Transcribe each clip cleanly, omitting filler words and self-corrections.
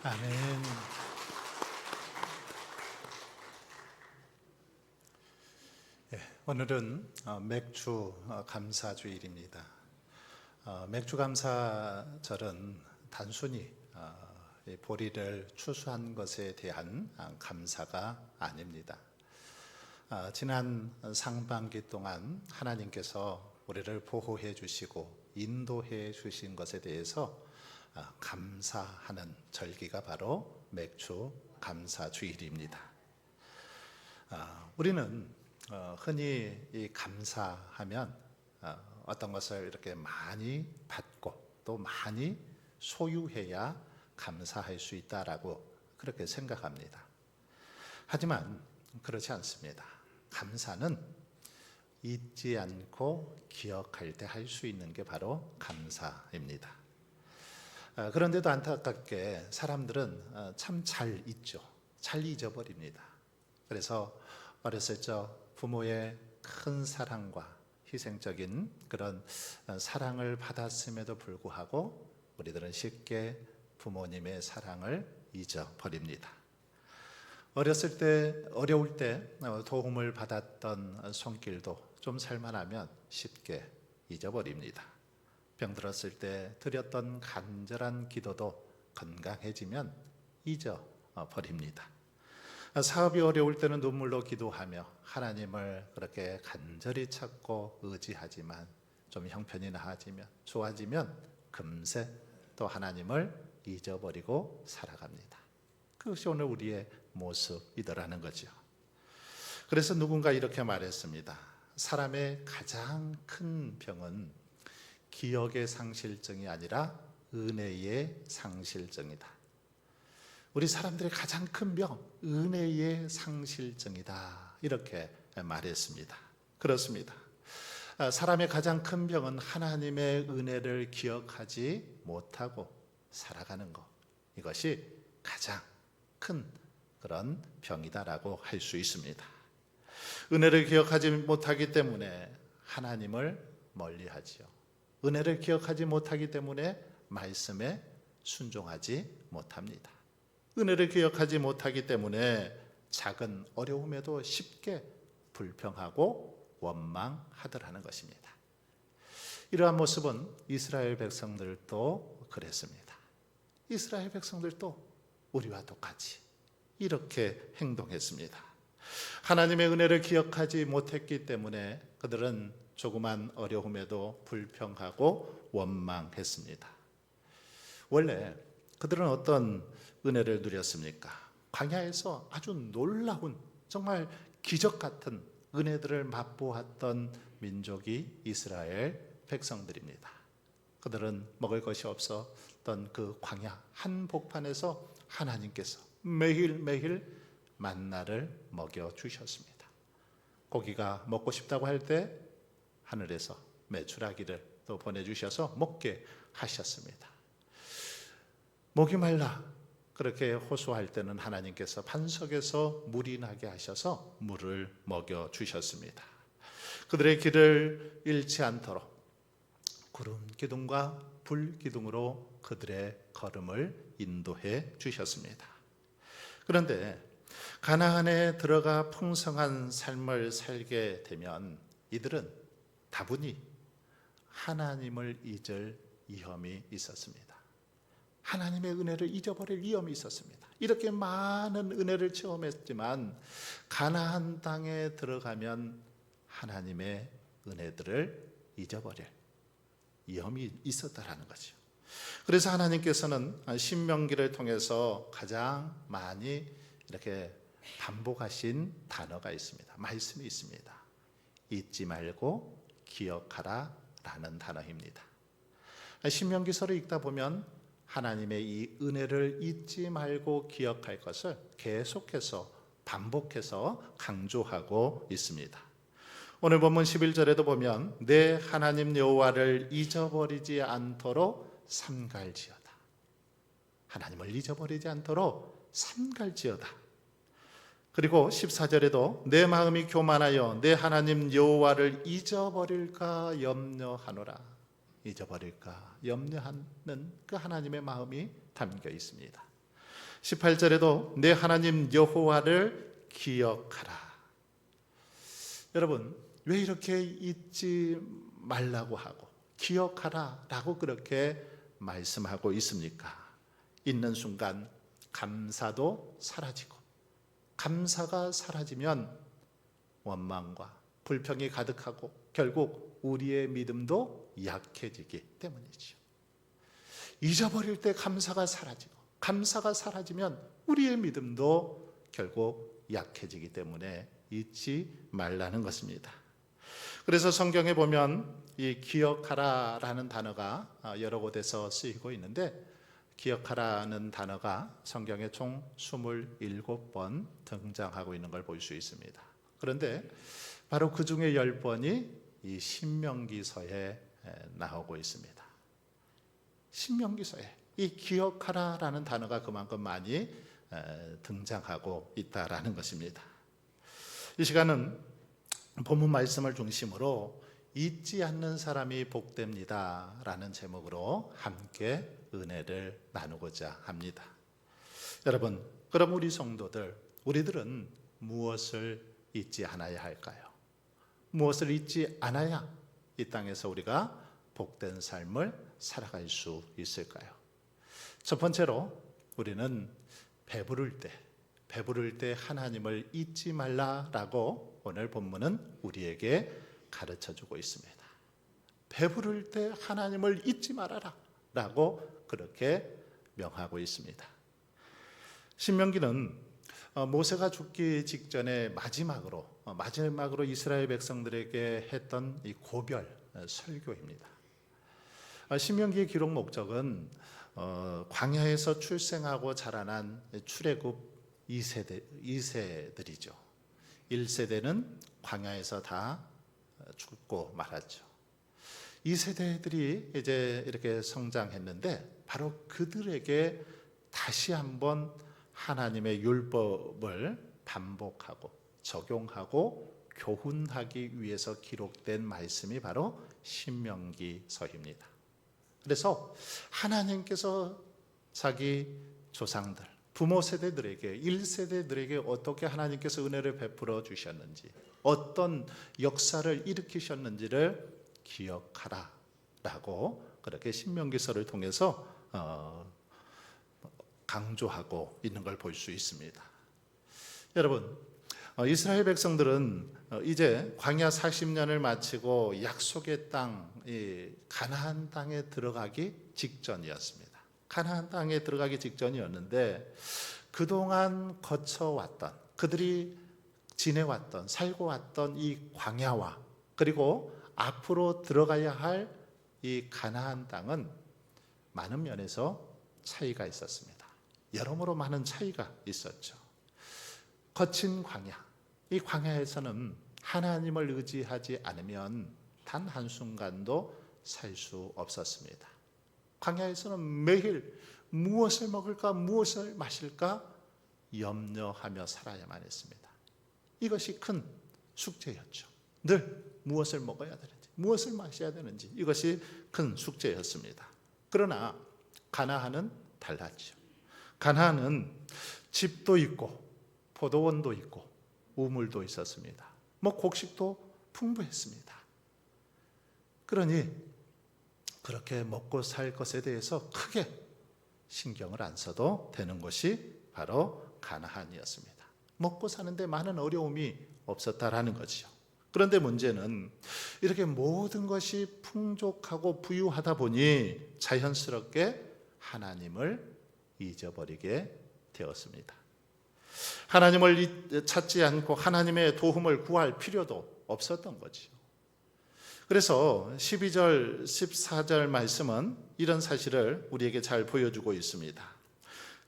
아멘. 오늘은 맥주 감사주일입니다. 맥주 감사절은 단순히 이 보리를 추수한 것에 대한 감사가 아닙니다. 지난 상반기 동안 하나님께서 우리를 보호해 주시고 인도해 주신 것에 대해서 감사하는 절기가 바로 맥주 감사주일입니다. 우리는 흔히 이 감사하면 어떤 것을 이렇게 많이 받고 또 많이 소유해야 감사할 수 있다라고 그렇게 생각합니다. 하지만 그렇지 않습니다. 감사는 잊지 않고 기억할 때 할 수 있는 게 바로 감사입니다. 그런데도 안타깝게 사람들은 참 잘 잊죠. 잘 잊어버립니다. 그래서 어렸을 적 부모의 큰 사랑과 희생적인 그런 사랑을 받았음에도 불구하고 우리들은 쉽게 부모님의 사랑을 잊어버립니다. 어렸을 때, 어려울 때 도움을 받았던 손길도 좀 살만하면 쉽게 잊어버립니다. 병들었을 때 드렸던 간절한 기도도 건강해지면 잊어버립니다. 사업이 어려울 때는 눈물로 기도하며 하나님을 그렇게 간절히 찾고 의지하지만 좀 형편이 나아지면 좋아지면 금세 또 하나님을 잊어버리고 살아갑니다. 그것이 오늘 우리의 모습이더라는 거죠. 그래서 누군가 이렇게 말했습니다. 사람의 가장 큰 병은 기억의 상실증이 아니라 은혜의 상실증이다. 우리 사람들의 가장 큰 병, 은혜의 상실증이다. 이렇게 말했습니다. 그렇습니다. 사람의 가장 큰 병은 하나님의 은혜를 기억하지 못하고 살아가는 것. 이것이 가장 큰 그런 병이다라고 할 수 있습니다. 은혜를 기억하지 못하기 때문에 하나님을 멀리하지요. 은혜를 기억하지 못하기 때문에 말씀에 순종하지 못합니다. 은혜를 기억하지 못하기 때문에 작은 어려움에도 쉽게 불평하고 원망하더라는 것입니다. 이러한 모습은 이스라엘 백성들도 그랬습니다. 이스라엘 백성들도 우리와 똑같이 이렇게 행동했습니다. 하나님의 은혜를 기억하지 못했기 때문에 그들은 조그만 어려움에도 불평하고 원망했습니다. 원래 그들은 어떤 은혜를 누렸습니까? 광야에서 아주 놀라운 정말 기적 같은 은혜들을 맛보았던 민족이 이스라엘 백성들입니다. 그들은 먹을 것이 없었던 그 광야 한복판에서 하나님께서 매일매일 만나를 먹여주셨습니다. 고기가 먹고 싶다고 할 때 하늘에서 메추라기를 또 보내주셔서 먹게 하셨습니다. 목이 말라 그렇게 호소할 때는 하나님께서 반석에서 물이 나게 하셔서 물을 먹여주셨습니다. 그들의 길을 잃지 않도록 구름 기둥과 불 기둥으로 그들의 걸음을 인도해 주셨습니다. 그런데 가나안에 들어가 풍성한 삶을 살게 되면 이들은 다분히 하나님을 잊을 위험이 있었습니다. 하나님의 은혜를 잊어버릴 위험이 있었습니다. 이렇게 많은 은혜를 체험했지만 가나안 땅에 들어가면 하나님의 은혜들을 잊어버릴 위험이 있었다라는 거죠. 그래서 하나님께서는 신명기를 통해서 가장 많이 이렇게 반복하신 단어가 있습니다. 말씀이 있습니다. 잊지 말고 기억하라 라는 단어입니다. 신명기서를 읽다 보면 하나님의 이 은혜를 잊지 말고 기억할 것을 계속해서 반복해서 강조하고 있습니다. 오늘 본문 11절에도 보면 내 하나님 여호와를 잊어버리지 않도록 삼갈지어다. 하나님을 잊어버리지 않도록 삼갈지어다. 그리고 14절에도 내 마음이 교만하여 내 하나님 여호와를 잊어버릴까 염려하노라. 잊어버릴까 염려하는 그 하나님의 마음이 담겨 있습니다. 18절에도 내 하나님 여호와를 기억하라. 여러분, 왜 이렇게 잊지 말라고 하고 기억하라라고 그렇게 말씀하고 있습니까? 있는 순간 감사도 사라지고, 감사가 사라지면 원망과 불평이 가득하고 결국 우리의 믿음도 약해지기 때문이죠. 잊어버릴 때 감사가 사라지고, 감사가 사라지면 우리의 믿음도 결국 약해지기 때문에 잊지 말라는 것입니다. 그래서 성경에 보면 이 기억하라라는 단어가 여러 곳에서 쓰이고 있는데, 기억하라는 단어가 성경에 총 27번 등장하고 있는 걸 볼 수 있습니다. 그런데 바로 그 중에 10번이 이 신명기서에 나오고 있습니다. 신명기서에 이 기억하라라는 단어가 그만큼 많이 등장하고 있다라는 것입니다. 이 시간은 본문 말씀을 중심으로 잊지 않는 사람이 복됩니다 라는 제목으로 함께 은혜를 나누고자 합니다. 여러분, 그럼 우리 성도들, 우리들은 무엇을 잊지 않아야 할까요? 무엇을 잊지 않아야 이 땅에서 우리가 복된 삶을 살아갈 수 있을까요? 첫 번째로 우리는 배부를 때 하나님을 잊지 말라라고 오늘 본문은 우리에게 가르쳐주고 있습니다. 배부를 때 하나님을 잊지 말아라 라고 그렇게 명하고 있습니다. 신명기는 모세가 죽기 직전에 마지막으로 이스라엘 백성들에게 했던 이 고별 설교입니다. 신명기의 기록 목적은 광야에서 출생하고 자라난 출애굽 2세들이죠. 1세대는 광야에서 다 죽고 말았죠. 2세대들이 이제 이렇게 성장했는데 바로 그들에게 다시 한번 하나님의 율법을 반복하고 적용하고 교훈하기 위해서 기록된 말씀이 바로 신명기서입니다. 그래서 하나님께서 자기 조상들, 부모 세대들에게, 1세대들에게 어떻게 하나님께서 은혜를 베풀어 주셨는지, 어떤 역사를 일으키셨는지를 기억하라 라고 그렇게 신명기서를 통해서 강조하고 있는 걸 볼 수 있습니다. 여러분, 이스라엘 백성들은 이제 광야 40년을 마치고 약속의 땅, 가나안 땅에 들어가기 직전이었습니다. 가나안 땅에 들어가기 직전이었는데 그동안 거쳐왔던, 그들이 지내왔던, 살고 왔던 이 광야와 그리고 앞으로 들어가야 할 이 가나안 땅은 많은 면에서 차이가 있었습니다. 여러모로 많은 차이가 있었죠. 거친 광야, 이 광야에서는 하나님을 의지하지 않으면 단 한순간도 살 수 없었습니다. 광야에서는 매일 무엇을 먹을까, 무엇을 마실까 염려하며 살아야만 했습니다. 이것이 큰 숙제였죠. 늘 무엇을 먹어야 되는지, 무엇을 마셔야 되는지, 이것이 큰 숙제였습니다. 그러나 가나안은 달랐죠. 가나안은 집도 있고 포도원도 있고 우물도 있었습니다. 곡식도 풍부했습니다. 그러니 그렇게 먹고 살 것에 대해서 크게 신경을 안 써도 되는 것이 바로 가나안이었습니다. 먹고 사는데 많은 어려움이 없었다라는 거죠. 그런데 문제는 이렇게 모든 것이 풍족하고 부유하다 보니 자연스럽게 하나님을 잊어버리게 되었습니다. 하나님을 찾지 않고 하나님의 도움을 구할 필요도 없었던 거죠. 그래서 12절, 14절 말씀은 이런 사실을 우리에게 잘 보여주고 있습니다.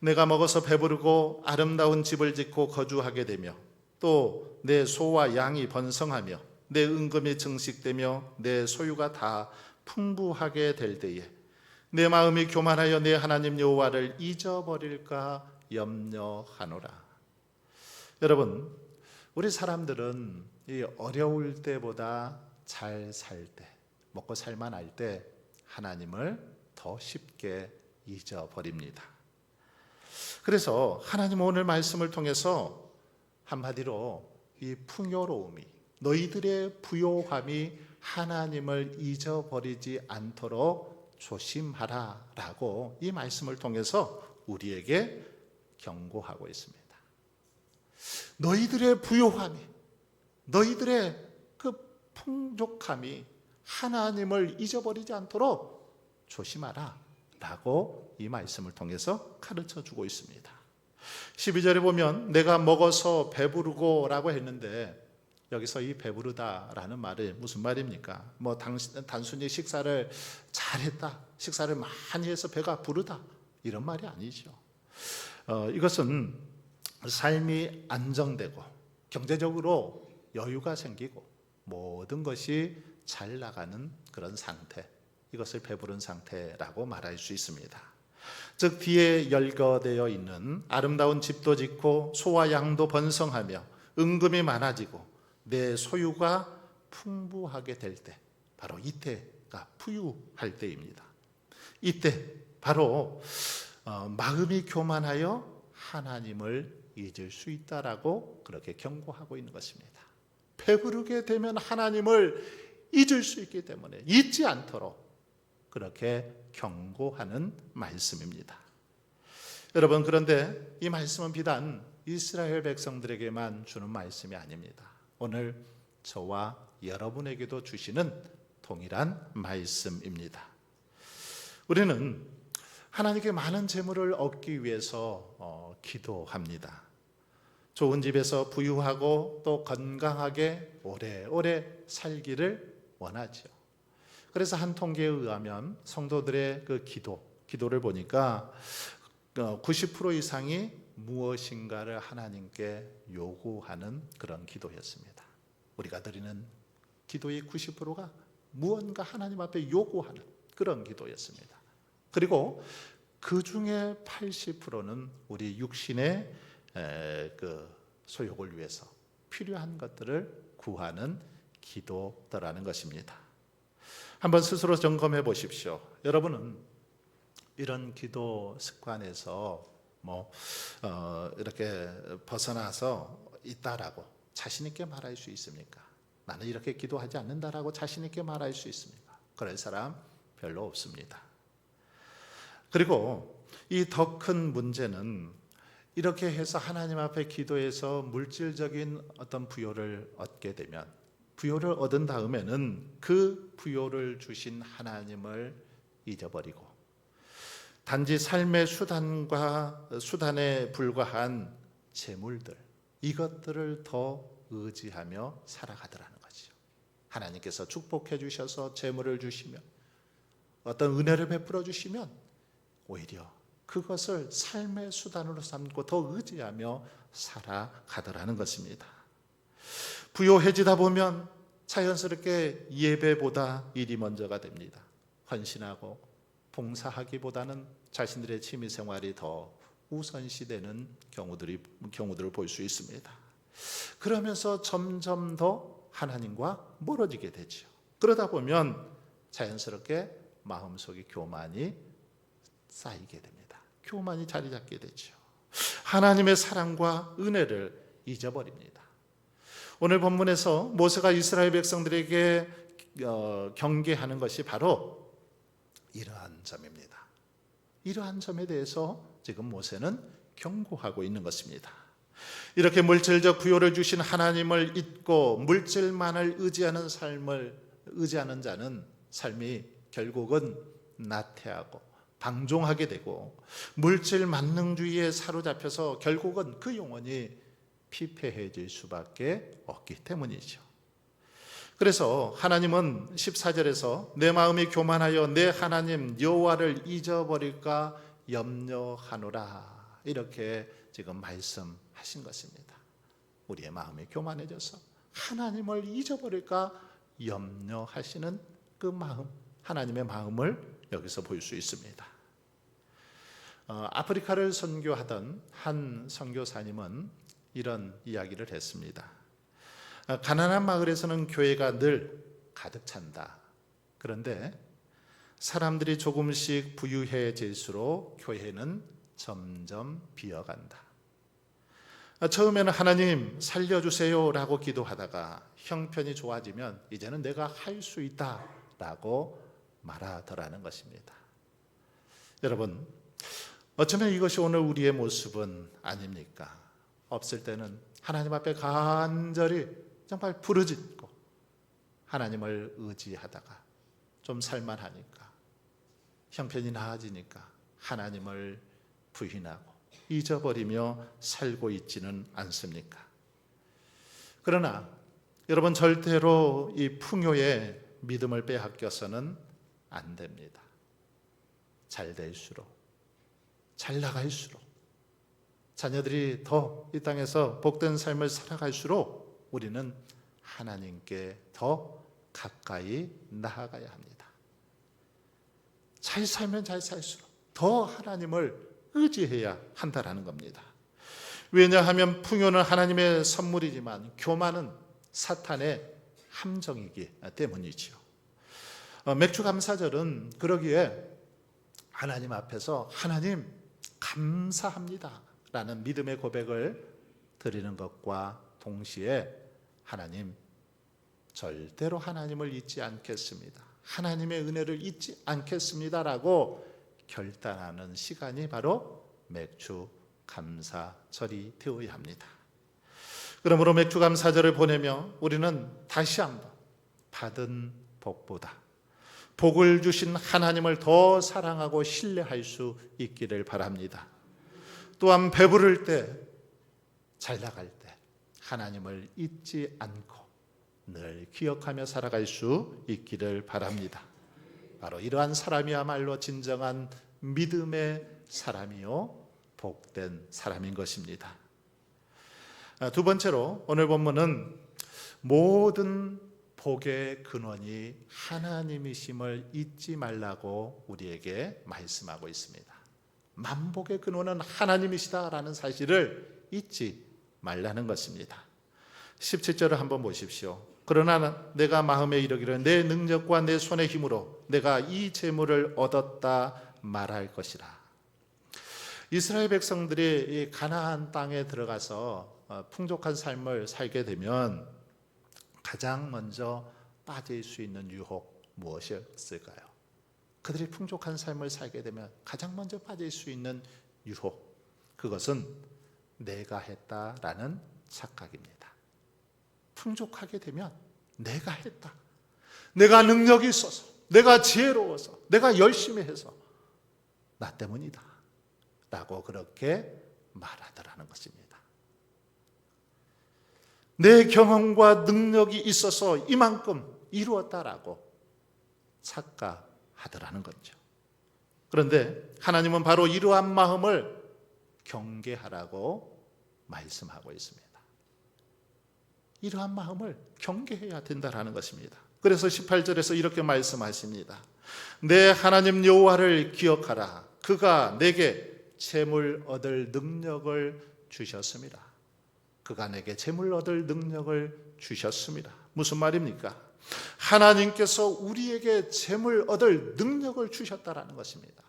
내가 먹어서 배부르고 아름다운 집을 짓고 거주하게 되며 또 내 소와 양이 번성하며 내 은금이 증식되며 내 소유가 다 풍부하게 될 때에 내 마음이 교만하여 내 하나님 여호와를 잊어버릴까 염려하노라. 여러분, 우리 사람들은 이 어려울 때보다 잘 살 때, 먹고 살만할 때 하나님을 더 쉽게 잊어버립니다. 그래서 하나님 오늘 말씀을 통해서 한마디로 이 풍요로움이, 너희들의 부요함이 하나님을 잊어버리지 않도록 조심하라 라고 이 말씀을 통해서 우리에게 경고하고 있습니다. 너희들의 부요함이, 너희들의 그 풍족함이 하나님을 잊어버리지 않도록 조심하라 라고 이 말씀을 통해서 가르쳐 주고 있습니다. 12절에 보면 내가 먹어서 배부르고 라고 했는데, 여기서 이 배부르다라는 말이 무슨 말입니까? 뭐 단순히 식사를 잘했다, 식사를 많이 해서 배가 부르다, 이런 말이 아니죠. 이것은 삶이 안정되고 경제적으로 여유가 생기고 모든 것이 잘 나가는 그런 상태, 이것을 배부른 상태라고 말할 수 있습니다. 즉 뒤에 열거되어 있는 아름다운 집도 짓고 소와 양도 번성하며 은금이 많아지고 내 소유가 풍부하게 될 때, 바로 이때가 부유할 때입니다. 이때 바로 마음이 교만하여 하나님을 잊을 수 있다라고 그렇게 경고하고 있는 것입니다. 배부르게 되면 하나님을 잊을 수 있기 때문에 잊지 않도록 그렇게 경고하는 말씀입니다. 여러분, 그런데 이 말씀은 비단 이스라엘 백성들에게만 주는 말씀이 아닙니다. 오늘 저와 여러분에게도 주시는 동일한 말씀입니다. 우리는 하나님께 많은 재물을 얻기 위해서 기도합니다. 좋은 집에서 부유하고 또 건강하게 오래오래 살기를 원하죠. 그래서 한 통계에 의하면 성도들의 그 기도를 보니까 90% 이상이 무엇인가를 하나님께 요구하는 그런 기도였습니다. 우리가 드리는 기도의 90%가 무언가 하나님 앞에 요구하는 그런 기도였습니다. 그리고 그 중에 80%는 우리 육신의 그 소욕을 위해서 필요한 것들을 구하는 기도더라는 것입니다. 한번 스스로 점검해 보십시오. 여러분은 이런 기도 습관에서 이렇게 벗어나서 있다라고 자신 있게 말할 수 있습니까? 나는 이렇게 기도하지 않는다라고 자신 있게 말할 수 있습니까? 그럴 사람 별로 없습니다. 그리고 이 더 큰 문제는 이렇게 해서 하나님 앞에 기도해서 물질적인 어떤 부요를 얻게 되면, 부요를 얻은 다음에는 그 부요를 주신 하나님을 잊어버리고 단지 삶의 수단에 불과한 재물들, 이것들을 더 의지하며 살아가더라는 거죠. 하나님께서 축복해 주셔서 재물을 주시면, 어떤 은혜를 베풀어 주시면 오히려 그것을 삶의 수단으로 삼고 더 의지하며 살아가더라는 것입니다. 부요해지다 보면 자연스럽게 예배보다 일이 먼저가 됩니다. 헌신하고 봉사하기보다는 자신들의 취미생활이 더 우선시되는 경우들을 볼 수 있습니다. 그러면서 점점 더 하나님과 멀어지게 되죠. 그러다 보면 자연스럽게 마음속에 교만이 쌓이게 됩니다. 교만이 자리 잡게 되죠. 하나님의 사랑과 은혜를 잊어버립니다. 오늘 본문에서 모세가 이스라엘 백성들에게 경계하는 것이 바로 이러한 점입니다. 이러한 점에 대해서 지금 모세는 경고하고 있는 것입니다. 이렇게 물질적 부요를 주신 하나님을 잊고 물질만을 의지하는 자는 삶이 결국은 나태하고 방종하게 되고 물질 만능주의에 사로잡혀서 결국은 그 영혼이 피폐해질 수밖에 없기 때문이죠. 그래서 하나님은 14절에서 내 마음이 교만하여 내 하나님 여호와를 잊어버릴까 염려하노라, 이렇게 지금 말씀하신 것입니다. 우리의 마음이 교만해져서 하나님을 잊어버릴까 염려하시는 그 마음, 하나님의 마음을 여기서 볼 수 있습니다. 아프리카를 선교하던 한 선교사님은 이런 이야기를 했습니다. 가난한 마을에서는 교회가 늘 가득 찬다. 그런데 사람들이 조금씩 부유해질수록 교회는 점점 비어간다. 처음에는 하나님 살려주세요라고 기도하다가 형편이 좋아지면 이제는 내가 할 수 있다라고 말하더라는 것입니다. 여러분, 어쩌면 이것이 오늘 우리의 모습은 아닙니까? 없을 때는 하나님 앞에 간절히 정말 부르짖고 하나님을 의지하다가 좀 살만하니까, 형편이 나아지니까 하나님을 부인하고 잊어버리며 살고 있지는 않습니까? 그러나 여러분, 절대로 이 풍요의 믿음을 빼앗겨서는 안 됩니다. 잘 될수록, 잘 나갈수록, 자녀들이 더 이 땅에서 복된 삶을 살아갈수록 우리는 하나님께 더 가까이 나아가야 합니다. 잘 살면 잘 살수록 더 하나님을 의지해야 한다라는 겁니다. 왜냐하면 풍요는 하나님의 선물이지만 교만은 사탄의 함정이기 때문이지요. 맥주 감사절은 그러기에 하나님 앞에서 하나님 감사합니다 라는 믿음의 고백을 드리는 것과 동시에 하나님, 절대로 하나님을 잊지 않겠습니다, 하나님의 은혜를 잊지 않겠습니다 라고 결단하는 시간이 바로 맥주 감사절이 되어야 합니다. 그러므로 맥주 감사절을 보내며 우리는 다시 한번 받은 복보다 복을 주신 하나님을 더 사랑하고 신뢰할 수 있기를 바랍니다. 또한 배부를 때, 잘 나갈 때 하나님을 잊지 않고 늘 기억하며 살아갈 수 있기를 바랍니다. 바로 이러한 사람이야말로 진정한 믿음의 사람이요 복된 사람인 것입니다. 두 번째로 오늘 본문은 모든 복의 근원이 하나님이심을 잊지 말라고 우리에게 말씀하고 있습니다. 만복의 근원은 하나님이시다라는 사실을 잊지 말라는 것입니다. 17절을 한번 보십시오. 그러나 내가 마음에 이르기를 내 능력과 내 손의 힘으로 내가 이 재물을 얻었다 말할 것이라. 이스라엘 백성들이 이 가나안 땅에 들어가서 풍족한 삶을 살게 되면 가장 먼저 빠질 수 있는 유혹 무엇이었을까요? 그들이 풍족한 삶을 살게 되면 가장 먼저 빠질 수 있는 유혹, 그것은 내가 했다라는 착각입니다. 풍족하게 되면 내가 했다, 내가 능력이 있어서, 내가 지혜로워서, 내가 열심히 해서 나 때문이다 라고 그렇게 말하더라는 것입니다. 내 경험과 능력이 있어서 이만큼 이루었다라고 착각하더라는 거죠. 그런데 하나님은 바로 이러한 마음을 경계하라고 말씀하고 있습니다. 이러한 마음을 경계해야 된다라는 것입니다. 그래서 18절에서 이렇게 말씀하십니다. 내 하나님 여호와를 기억하라. 그가 내게 재물 얻을 능력을 주셨습니다. 그가 내게 재물 얻을 능력을 주셨습니다. 무슨 말입니까? 하나님께서 우리에게 재물 얻을 능력을 주셨다라는 것입니다.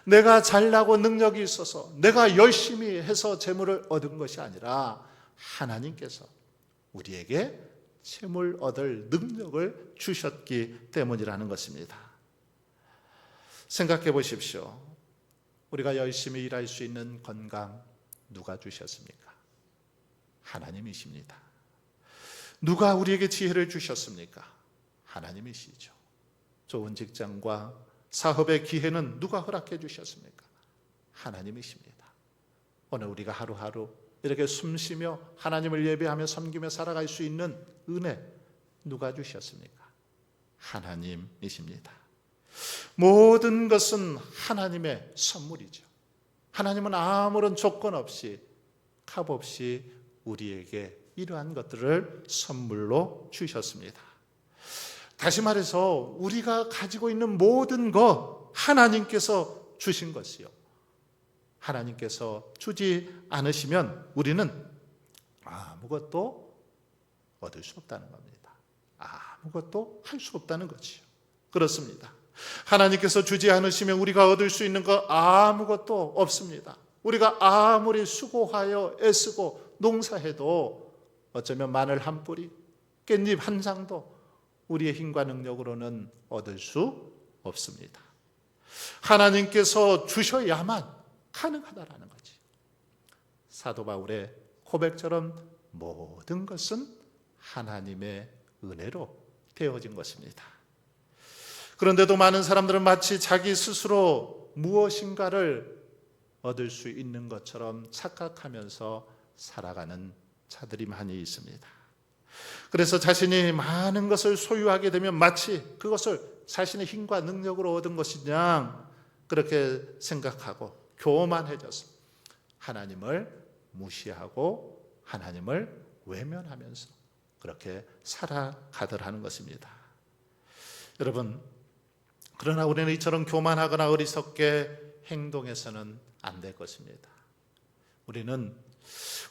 내가 잘나고 능력이 있어서 내가 열심히 해서 재물을 얻은 것이 아니라 하나님께서 우리에게 재물 얻을 능력을 주셨기 때문이라는 것입니다. 생각해 보십시오. 우리가 열심히 일할 수 있는 건강 누가 주셨습니까? 하나님이십니다. 누가 우리에게 지혜를 주셨습니까? 하나님이시죠. 좋은 직장과 사업의 기회는 누가 허락해 주셨습니까? 하나님이십니다. 오늘 우리가 하루하루 이렇게 숨쉬며 하나님을 예배하며 섬기며 살아갈 수 있는 은혜 누가 주셨습니까? 하나님이십니다. 모든 것은 하나님의 선물이죠. 하나님은 아무런 조건 없이 값 없이 우리에게 이러한 것들을 선물로 주셨습니다. 다시 말해서 우리가 가지고 있는 모든 것 하나님께서 주신 것이요, 하나님께서 주지 않으시면 우리는 아무것도 얻을 수 없다는 겁니다. 아무것도 할 수 없다는 거지요. 그렇습니다. 하나님께서 주지 않으시면 우리가 얻을 수 있는 것 아무것도 없습니다. 우리가 아무리 수고하여 애쓰고 농사해도 어쩌면 마늘 한 뿌리, 깻잎 한 장도 우리의 힘과 능력으로는 얻을 수 없습니다. 하나님께서 주셔야만 가능하다라는 거지. 사도 바울의 고백처럼 모든 것은 하나님의 은혜로 되어진 것입니다. 그런데도 많은 사람들은 마치 자기 스스로 무엇인가를 얻을 수 있는 것처럼 착각하면서 살아가는 자들이 많이 있습니다. 그래서 자신이 많은 것을 소유하게 되면 마치 그것을 자신의 힘과 능력으로 얻은 것이냐 그렇게 생각하고 교만해져서 하나님을 무시하고 하나님을 외면하면서 그렇게 살아가더라는 것입니다. 여러분, 그러나 우리는 이처럼 교만하거나 어리석게 행동해서는 안 될 것입니다. 우리는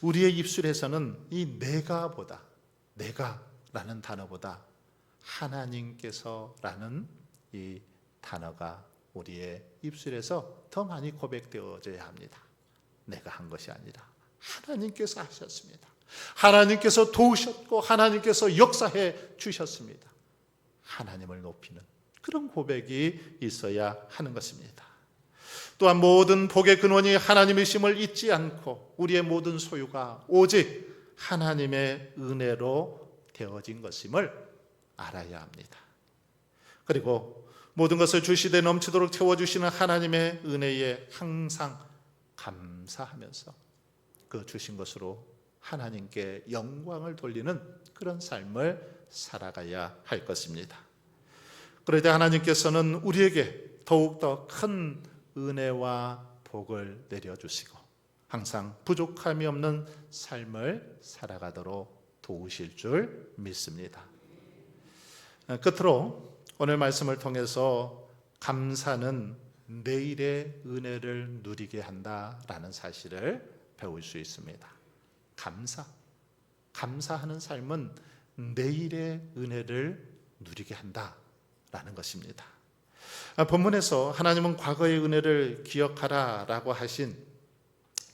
우리의 입술에서는 이 내가보다, 내가라는 단어보다 하나님께서라는 이 단어가 우리의 입술에서 더 많이 고백되어져야 합니다. 내가 한 것이 아니라 하나님께서 하셨습니다. 하나님께서 도우셨고 하나님께서 역사해 주셨습니다. 하나님을 높이는 그런 고백이 있어야 하는 것입니다. 또한 모든 복의 근원이 하나님이심을 잊지 않고 우리의 모든 소유가 오직 하나님의 은혜로 되어진 것임을 알아야 합니다. 그리고 모든 것을 주시되 넘치도록 채워주시는 하나님의 은혜에 항상 감사하면서 그 주신 것으로 하나님께 영광을 돌리는 그런 삶을 살아가야 할 것입니다. 그럴 때 하나님께서는 우리에게 더욱더 큰 은혜와 복을 내려주시고 항상 부족함이 없는 삶을 살아가도록 도우실 줄 믿습니다. 끝으로 오늘 말씀을 통해서 감사는 내일의 은혜를 누리게 한다라는 사실을 배울 수 있습니다. 감사하는 삶은 내일의 은혜를 누리게 한다라는 것입니다. 본문에서 하나님은 과거의 은혜를 기억하라라고 하신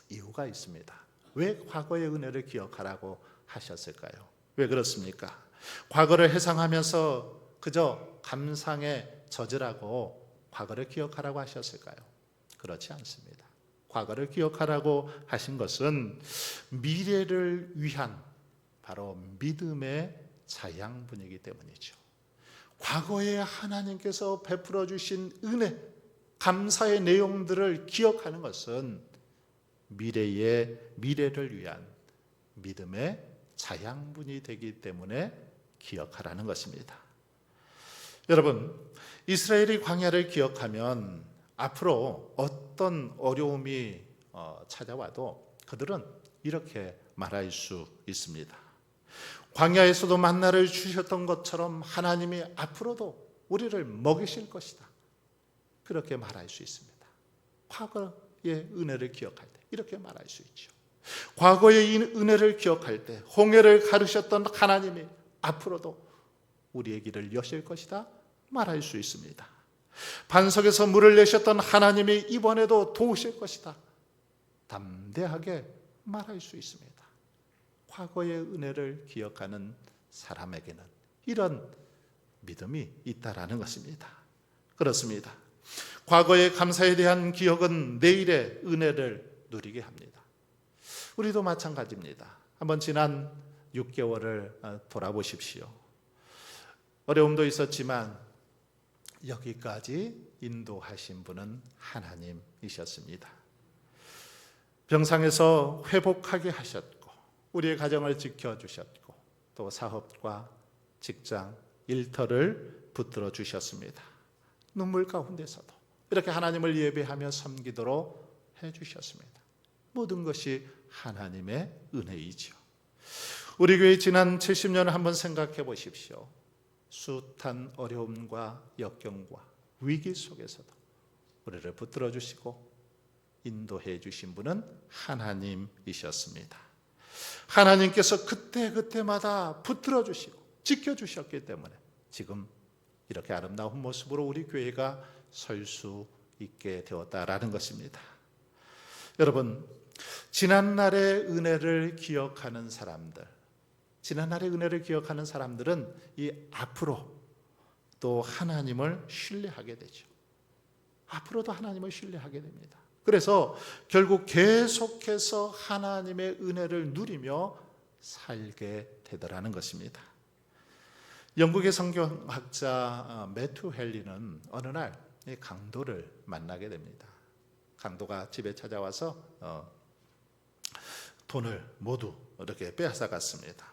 이유가 있습니다. 왜 과거의 은혜를 기억하라고 하셨을까요? 왜 그렇습니까? 과거를 회상하면서 그저 감상에 젖으라고 과거를 기억하라고 하셨을까요? 그렇지 않습니다. 과거를 기억하라고 하신 것은 미래를 위한 바로 믿음의 자양분이기 때문이죠. 과거에 하나님께서 베풀어 주신 은혜, 감사의 내용들을 기억하는 것은 미래를 위한 믿음의 자양분이 되기 때문에 기억하라는 것입니다. 여러분, 이스라엘이 광야를 기억하면 앞으로 어떤 어려움이 찾아와도 그들은 이렇게 말할 수 있습니다. 광야에서도 만나를 주셨던 것처럼 하나님이 앞으로도 우리를 먹이실 것이다. 그렇게 말할 수 있습니다. 과거의 은혜를 기억할 때 이렇게 말할 수 있죠. 과거의 은혜를 기억할 때 홍해를 가르셨던 하나님이 앞으로도 우리의 길을 여실 것이다 말할 수 있습니다. 반석에서 물을 내셨던 하나님이 이번에도 도우실 것이다 담대하게 말할 수 있습니다. 과거의 은혜를 기억하는 사람에게는 이런 믿음이 있다라는 것입니다. 그렇습니다. 과거의 감사에 대한 기억은 내일의 은혜를 누리게 합니다. 우리도 마찬가지입니다. 한번 지난 6개월을 돌아보십시오. 어려움도 있었지만 여기까지 인도하신 분은 하나님이셨습니다. 병상에서 회복하게 하셨고 우리의 가정을 지켜주셨고 또 사업과 직장, 일터를 붙들어 주셨습니다. 눈물 가운데서도 이렇게 하나님을 예배하며 섬기도록 해주셨습니다. 모든 것이 하나님의 은혜이죠. 우리 교회 지난 70년을 한번 생각해 보십시오. 숱한 어려움과 역경과 위기 속에서도 우리를 붙들어 주시고 인도해 주신 분은 하나님이셨습니다. 하나님께서 그때마다 붙들어 주시고 지켜주셨기 때문에 지금 이렇게 아름다운 모습으로 우리 교회가 설 수 있게 되었다라는 것입니다. 여러분, 지난날의 은혜를 기억하는 사람들, 지난날의 은혜를 기억하는 사람들은 이 앞으로 또 하나님을 신뢰하게 되죠. 앞으로도 하나님을 신뢰하게 됩니다. 그래서 결국 계속해서 하나님의 은혜를 누리며 살게 되더라는 것입니다. 영국의 성경학자 매튜 헨리는 어느 날 강도를 만나게 됩니다. 강도가 집에 찾아와서 돈을 모두 이렇게 빼앗아 갔습니다.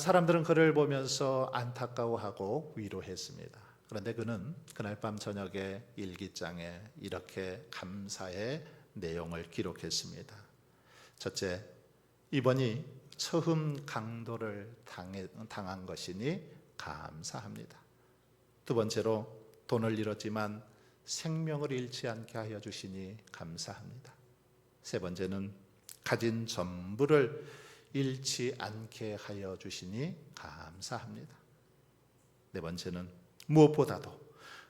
사람들은 그를 보면서 안타까워하고 위로했습니다. 그런데 그는 그날 밤 저녁에 일기장에 이렇게 감사의 내용을 기록했습니다. 첫째, 이번이 처음 강도를 당한 것이니 감사합니다. 두 번째로, 돈을 잃었지만 생명을 잃지 않게 하여 주시니 감사합니다. 세 번째는, 가진 전부를 잃지 않게 하여 주시니 감사합니다. 네 번째는, 무엇보다도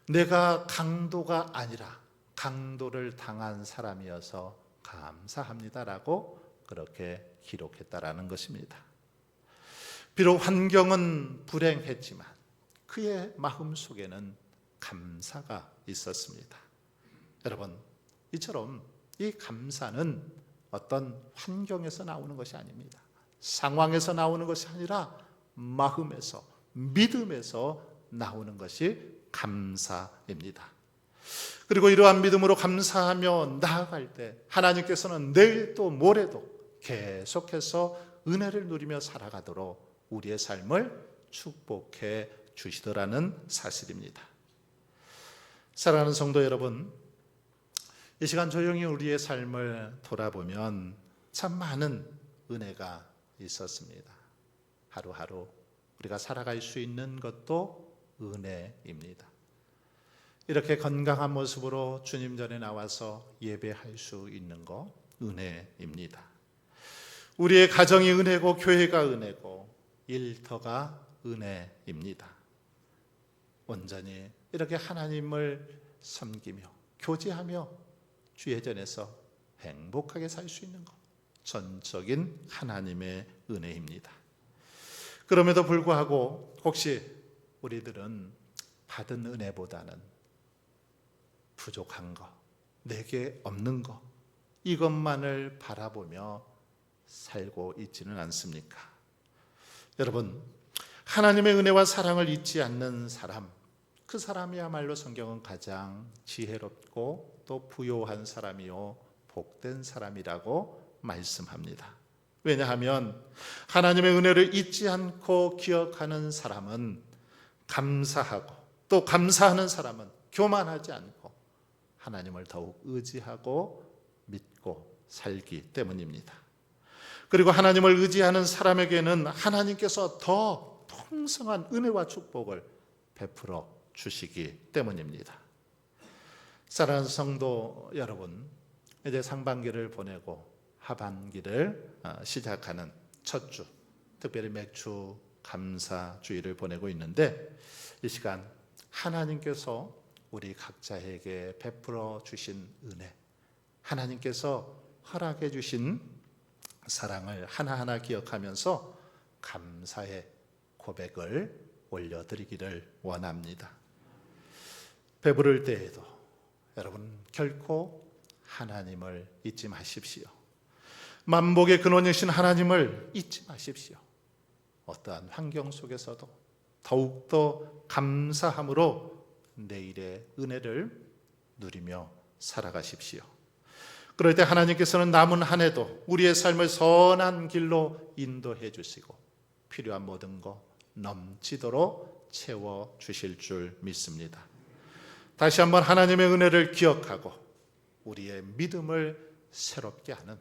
내가 강도가 아니라 강도를 당한 사람이어서 감사합니다라고 그렇게 기록했다라는 것입니다. 비록 환경은 불행했지만 그의 마음 속에는 감사가 있었습니다. 여러분, 이처럼 이 감사는 어떤 환경에서 나오는 것이 아닙니다. 상황에서 나오는 것이 아니라 마음에서, 믿음에서 나오는 것이 감사입니다. 그리고 이러한 믿음으로 감사하며 나아갈 때 하나님께서는 내일 또 모레도 계속해서 은혜를 누리며 살아가도록 우리의 삶을 축복해 주시더라는 사실입니다. 사랑하는 성도 여러분, 이 시간 조용히 우리의 삶을 돌아보면 참 많은 은혜가 있었습니다. 하루하루 우리가 살아갈 수 있는 것도 은혜입니다. 이렇게 건강한 모습으로 주님 전에 나와서 예배할 수 있는 것 은혜입니다. 우리의 가정이 은혜고 교회가 은혜고 일터가 은혜입니다. 온전히 이렇게 하나님을 섬기며 교제하며 주의 전에서 행복하게 살 수 있는 것 전적인 하나님의 은혜입니다. 그럼에도 불구하고 혹시 우리들은 받은 은혜보다는 부족한 것, 내게 없는 것, 이것만을 바라보며 살고 있지는 않습니까? 여러분, 하나님의 은혜와 사랑을 잊지 않는 사람, 그 사람이야말로 성경은 가장 지혜롭고 또 부요한 사람이요 복된 사람이라고 말씀합니다. 왜냐하면 하나님의 은혜를 잊지 않고 기억하는 사람은 감사하고 또 감사하는 사람은 교만하지 않고 하나님을 더욱 의지하고 믿고 살기 때문입니다. 그리고 하나님을 의지하는 사람에게는 하나님께서 더 풍성한 은혜와 축복을 베풀어 주시기 때문입니다. 사랑하는 성도 여러분, 이제 상반기를 보내고 하반기를 시작하는 첫 주, 특별히 맥주 감사주의를 보내고 있는데 이 시간 하나님께서 우리 각자에게 베풀어 주신 은혜, 하나님께서 허락해 주신 사랑을 하나하나 기억하면서 감사의 고백을 올려드리기를 원합니다. 배부를 때에도 여러분 결코 하나님을 잊지 마십시오. 만복의 근원이신 하나님을 잊지 마십시오. 어떠한 환경 속에서도 더욱더 감사함으로 내일의 은혜를 누리며 살아가십시오. 그럴 때 하나님께서는 남은 한 해도 우리의 삶을 선한 길로 인도해 주시고 필요한 모든 것 넘치도록 채워 주실 줄 믿습니다. 다시 한번 하나님의 은혜를 기억하고 우리의 믿음을 새롭게 하는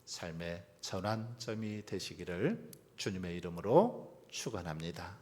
삶의 전환점이 되시기를 주님의 이름으로 축원합니다.